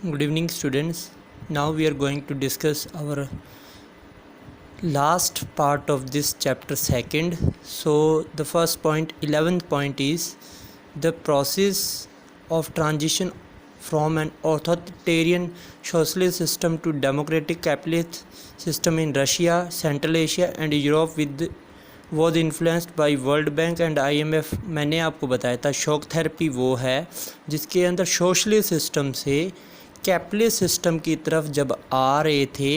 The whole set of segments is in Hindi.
Good evening, students. Now we are going to discuss our last part of this chapter second. So the first point, 11th point is the process of transition from an authoritarian socialist system to democratic capitalist system in Russia, Central Asia and Europe was influenced by world bank and IMF। मैंने आपको बताया था शॉक थेरेपी वो है जिसके अंदर सोशलिस्ट सिस्टम से कैपिटलिस्ट सिस्टम की तरफ जब आ रहे थे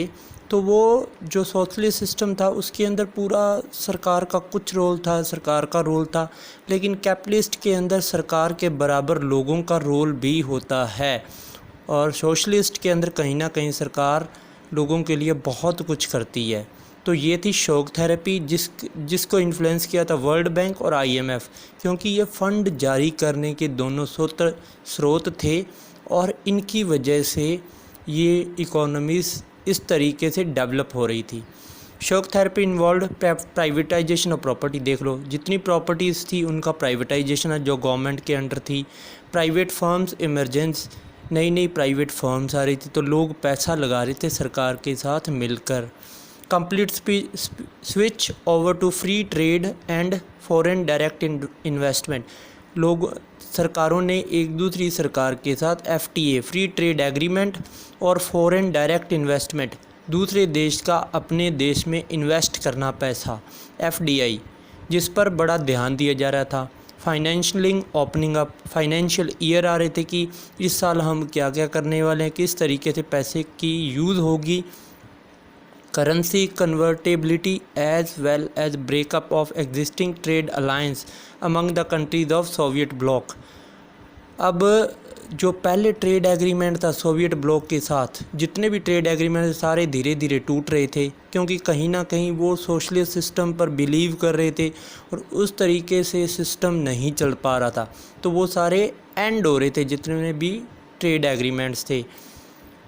तो वो जो सोशलिस्ट सिस्टम था उसके अंदर पूरा सरकार का कुछ रोल था, सरकार का रोल था, लेकिन कैपिटलिस्ट के अंदर सरकार के बराबर लोगों का रोल भी होता है और सोशलिस्ट के अंदर कहीं ना कहीं सरकार लोगों के लिए बहुत कुछ करती है। तो ये थी शॉक थेरेपी जिसको इन्फ्लुएंस किया था वर्ल्ड बैंक और IMF, क्योंकि ये फ़ंड जारी करने के दोनों स्रोत थे और इनकी वजह से ये इकोनॉमीज़ इस तरीके से डेवलप हो रही थी। Shock therapy involve privatisation of property. देख लो जितनी प्रॉपर्टीज़ थी उनका प्राइवेटाइजेशन है जो गवर्नमेंट के अंडर थी। प्राइवेट फर्म्स इमरजेंस, नई प्राइवेट फर्म्स आ रही थी तो लोग पैसा लगा रहे थे सरकार के साथ मिलकर। Complete switch over to free trade and foreign direct investment. लोग सरकारों ने एक दूसरी सरकार के साथ FTA फ्री ट्रेड एग्रीमेंट और फॉरेन डायरेक्ट इन्वेस्टमेंट, दूसरे देश का अपने देश में इन्वेस्ट करना पैसा, FDI, जिस पर बड़ा ध्यान दिया जा रहा था। फाइनेंशियलिंग ओपनिंग अप, फाइनेंशियल ईयर आ रहे थे कि इस साल हम क्या क्या करने वाले हैं, किस तरीके से पैसे की यूज़ होगी। Currency convertibility as well as breakup of existing trade alliance among the countries of Soviet bloc. अब जो पहले ट्रेड एग्रीमेंट था सोवियत ब्लॉक के साथ, जितने भी ट्रेड एग्रीमेंट सारे धीरे धीरे टूट रहे थे क्योंकि कहीं ना कहीं वो सोशलिस्ट सिस्टम पर बिलीव कर रहे थे और उस तरीके से सिस्टम नहीं चल पा रहा था, तो वो सारे एंड हो रहे थे जितने भी ट्रेड एग्रीमेंट्स थे।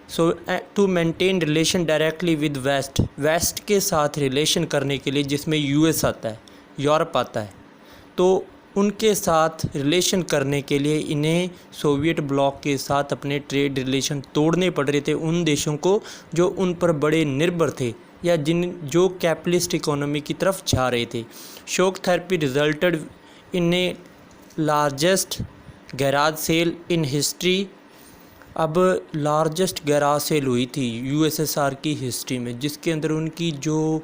So to maintain relation directly with west के साथ रिलेशन करने के लिए, जिसमें US आता है, यूरोप आता है, तो उनके साथ रिलेशन करने के लिए इन्हें सोवियत ब्लॉक के साथ अपने ट्रेड रिलेशन तोड़ने पड़ रहे थे उन देशों को जो उन पर बड़े निर्भर थे या जो कैपिटलिस्ट इकोनॉमी की तरफ जा रहे थे। Shock therapy resulted in a largest garage sale in history. अब लार्जेस्ट गैराज सेल हुई थी USSR की हिस्ट्री में, जिसके अंदर उनकी जो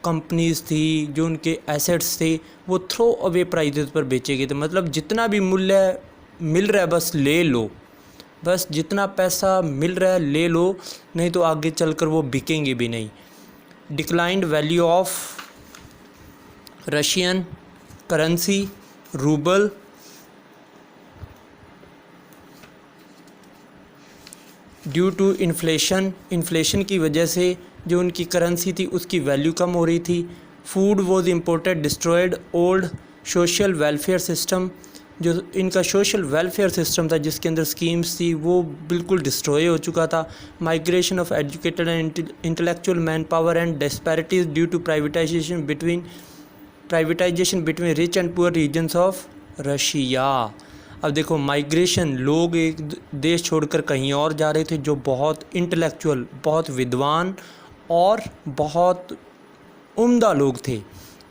कंपनीज़ थी, जो उनके एसेट्स थे, वो थ्रो अवे प्राइजेस पर बेचे गए थे। मतलब जितना भी मूल्य मिल रहा है बस ले लो, बस जितना पैसा मिल रहा है ले लो, नहीं तो आगे चलकर वो बिकेंगे भी नहीं। Declined value of Russian currency, ruble, due to inflation की वजह से जो उनकी करेंसी थी उसकी वैल्यू कम हो रही थी। Food was imported, destroyed old social welfare system. जो इनका सोशल वेलफेयर सिस्टम था जिसके अंदर स्कीम्स थी वो बिल्कुल डिस्ट्रॉय हो चुका था। Migration of educated and intellectual man power and disparities due to privatisation between rich and poor regions of Russia. अब देखो माइग्रेशन, लोग एक देश छोड़कर कहीं और जा रहे थे जो बहुत इंटेलेक्चुअल, बहुत विद्वान और बहुत उम्दा लोग थे,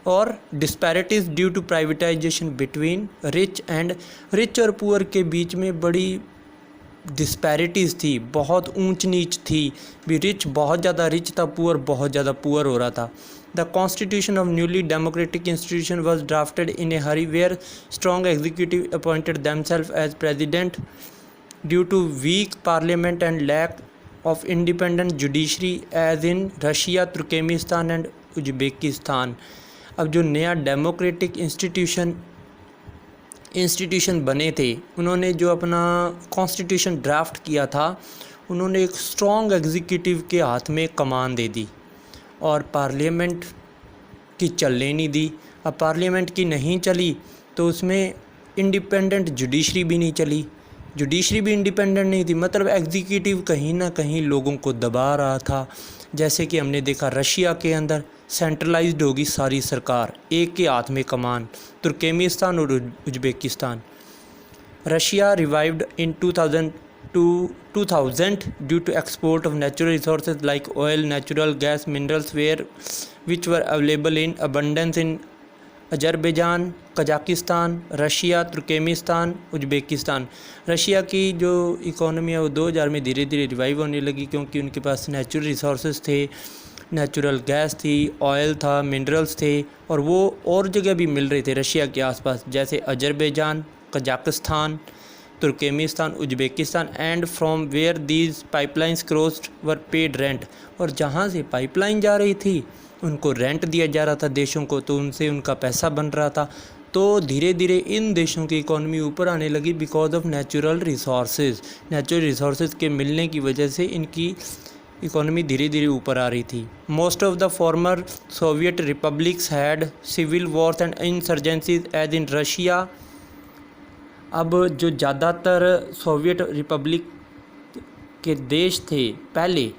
और disparities due to privatisation between rich और पुअर के बीच में बड़ी डिस्पैरिटीज़ थी, बहुत ऊंच नीच थी भी। रिच बहुत ज़्यादा रिच था, पुअर बहुत ज़्यादा पुअर हो रहा था। The constitution of newly democratic institution was drafted in a hurry where strong executive appointed themselves as president due to weak parliament and lack of independent judiciary as in Russia, Turkmenistan and Uzbekistan। अब जो नया डेमोक्रेटिक इंस्टीट्यूशन बने थे, उन्होंने जो अपना कॉन्स्टिट्यूशन ड्राफ्ट किया था, उन्होंने एक स्ट्रॉन्ग एग्जीक्यूटिव के हाथ में कमान दे दी और पार्लियामेंट की चलने नहीं दी। अब पार्लियामेंट की नहीं चली तो उसमें इंडिपेंडेंट जुडिशरी भी नहीं चली, जुडिशरी भी इंडिपेंडेंट नहीं थी। मतलब एग्जीक्यूटिव कहीं ना कहीं लोगों को दबा रहा था। जैसे कि हमने देखा रशिया के अंदर सेंट्रलाइज्ड होगी सारी सरकार, एक के हाथ में कमान, तुर्कमेनिस्तान और Uzbekistan. Russia revived in to 2000 due to export of natural resources like oil, natural gas, minerals which were available in abundance in Azerbaijan, Kazakhstan, Russia, Turkmenistan, Uzbekistan. Russia की जो इकोनॉमी है वो 2000 में धीरे धीरे रिवाइव होने लगी, क्योंकि उनके पास नेचुरल रिसोर्सेज थे, नेचुरल गैस थी, ऑयल था, मिनरल्स थे, और वो और जगह भी मिल रहे थे रशिया के आसपास, जैसे Azerbaijan, Kazakhstan, Turkmenistan, Uzbekistan. And from where these pipelines crossed were paid rent, और जहाँ से पाइपलाइन जा रही थी उनको रेंट दिया जा रहा था देशों को, तो उनसे उनका पैसा बन रहा था। तो धीरे धीरे इन देशों की इकोनॉमी ऊपर आने लगी बिकॉज ऑफ नेचुरल रिसोर्सेज के मिलने की वजह से इनकी इकोनॉमी धीरे धीरे ऊपर आ रही थी। Most of the former Soviet republics had civil wars and insurgencies as in Russia. अब जो ज़्यादातर सोवियत रिपब्लिक के देश थे पहले,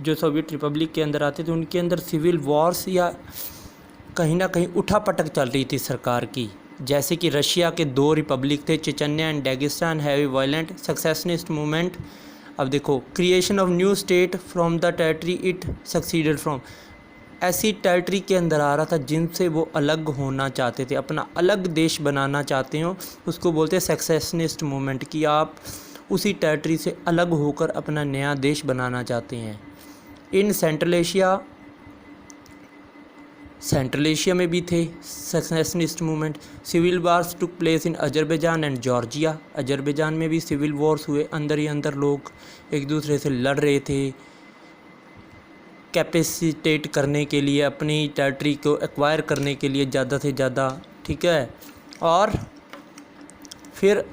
जो सोवियत रिपब्लिक के अंदर आते थे, उनके अंदर सिविल वॉर्स या कहीं ना कहीं उठापटक चल रही थी सरकार की। जैसे कि रशिया के 2 रिपब्लिक थे, Chechnya and Dagestan, heavy violent secessionist movement. अब देखो, creation of new state from the territory it seceded from, ऐसी टेरिटरी के अंदर आ रहा था जिनसे वो अलग होना चाहते थे, अपना अलग देश बनाना चाहते हो, उसको बोलते हैं सक्सेशनिस्ट मूवमेंट, कि आप उसी टेरिटरी से अलग होकर अपना नया देश बनाना चाहते हैं। इन सेंट्रल एशिया में भी थे secessionist movement. Civil wars took place in Azerbaijan and Georgia, Azerbaijan में भी सिविल वॉर्स हुए, अंदर ही अंदर लोग एक दूसरे से लड़ रहे थे कैपेसिटेट करने के लिए, अपनी टेरिटरी को एक्वायर करने के लिए ज़्यादा से ज़्यादा, ठीक है। और फिर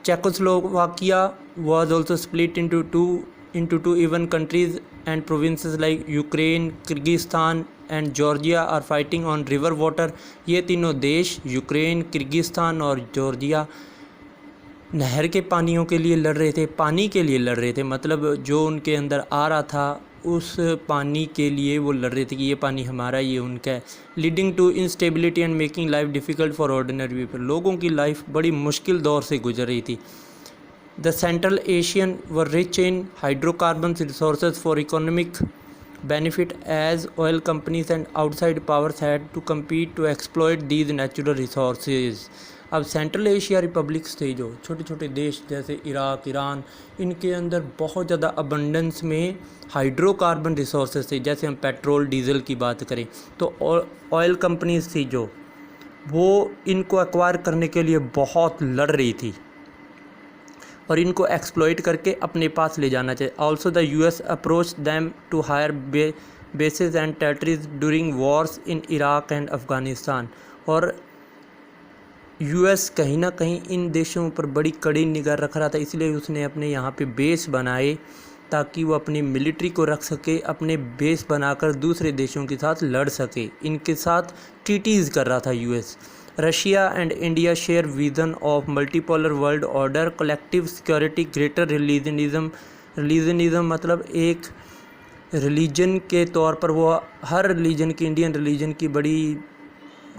Czechoslovakia was also split into two even countries and provinces like Ukraine, Kyrgyzstan and Georgia are fighting on river water। ये तीनों देश यूक्रेन, किर्गिस्तान और जॉर्जिया नहर के पानियों के लिए लड़ रहे थे, पानी के लिए लड़ रहे थे, मतलब जो उनके अंदर आ रहा था उस पानी के लिए वो लड़ रहे थे कि ये पानी हमारा, ये उनका है। Leading to instability and making life difficult for ordinary people, लोगों की लाइफ बड़ी मुश्किल दौर से गुजर रही थी। The Central Asian were rich in hydrocarbons resources for economic benefit, as oil companies and outside powers had to compete to exploit these natural resources। अब सेंट्रल एशिया रिपब्लिक्स थे, जो छोटे छोटे देश जैसे इराक, ईरान, इनके अंदर बहुत ज़्यादा अबंडेंस में हाइड्रोकार्बन रिसोर्सेज थे। जैसे हम पेट्रोल, डीजल की बात करें तो ऑयल कंपनीज थी जो वो इनको एक्वायर करने के लिए बहुत लड़ रही थी और इनको एक्सप्लॉइट करके अपने पास ले जाना चाहिए। Also the US approach them to hire bases and territories during wars in Iraq and Afghanistan, और यूएस कहीं ना कहीं इन देशों पर बड़ी कड़ी निगाह रख रहा था, इसलिए उसने अपने यहाँ पे बेस बनाए ताकि वो अपनी मिलिट्री को रख सके, अपने बेस बनाकर दूसरे देशों के साथ लड़ सके। इनके साथ ट्रीटीज़ कर रहा था US. Russia and India share vision of multipolar world order, collective security, greater religionism मतलब एक रिलीजन के तौर पर वो हर रिलीजन की, इंडियन रिलीजन की बड़ी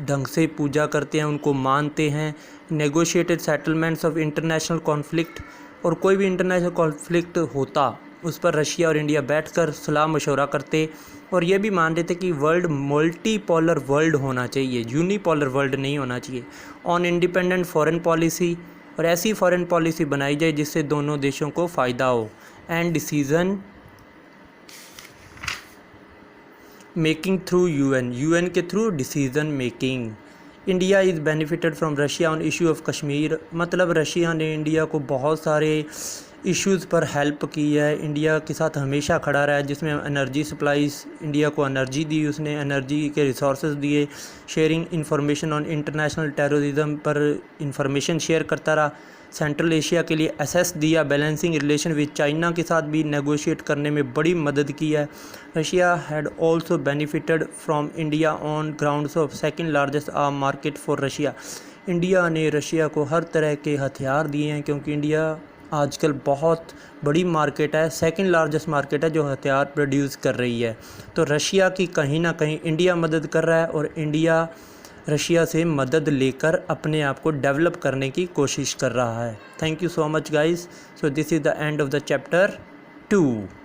ढंग से पूजा करते हैं, उनको मानते हैं। Negotiated settlements of international conflict, और कोई भी इंटरनेशनल कॉन्फ्लिक्ट होता उस पर रशिया और इंडिया बैठकर सलाह मशवरा करते, और ये भी मान रहे थे कि वर्ल्ड मल्टीपोलर वर्ल्ड होना चाहिए, यूनिपोलर वर्ल्ड नहीं होना चाहिए। ऑन इंडिपेंडेंट फॉरेन पॉलिसी, और ऐसी फॉरेन पॉलिसी बनाई जाए जिससे दोनों देशों को फ़ायदा हो। And decision making through UN के through decision making. India is benefited from Russia on issue of Kashmir, मतलब रशिया ने इंडिया को बहुत सारे इश्यूज़ पर हेल्प की है, इंडिया के साथ हमेशा खड़ा रहा है, जिसमें एनर्जी सप्लाईज, इंडिया को एनर्जी दी उसने, एनर्जी के रिसोर्सेज दिए, sharing information on international terrorism पर इंफॉर्मेशन शेयर करता रहा, सेंट्रल एशिया के लिए एसेस दिया, बैलेंसिंग रिलेशन विद चाइना के साथ भी नेगोशिएट करने में बड़ी मदद की है। Russia had also benefited from India on grounds of second largest arm market for Russia. India ने रशिया को हर तरह के हथियार दिए हैं, क्योंकि इंडिया आजकल बहुत बड़ी मार्केट है, सेकंड लार्जेस्ट मार्केट है जो हथियार प्रोड्यूस कर रही है। तो रशिया की कहीं ना कहीं इंडिया मदद कर रहा है, और इंडिया रशिया से मदद लेकर अपने आप को डेवलप करने की कोशिश कर रहा है। Thank you so much guys. So this is the end of the chapter 2।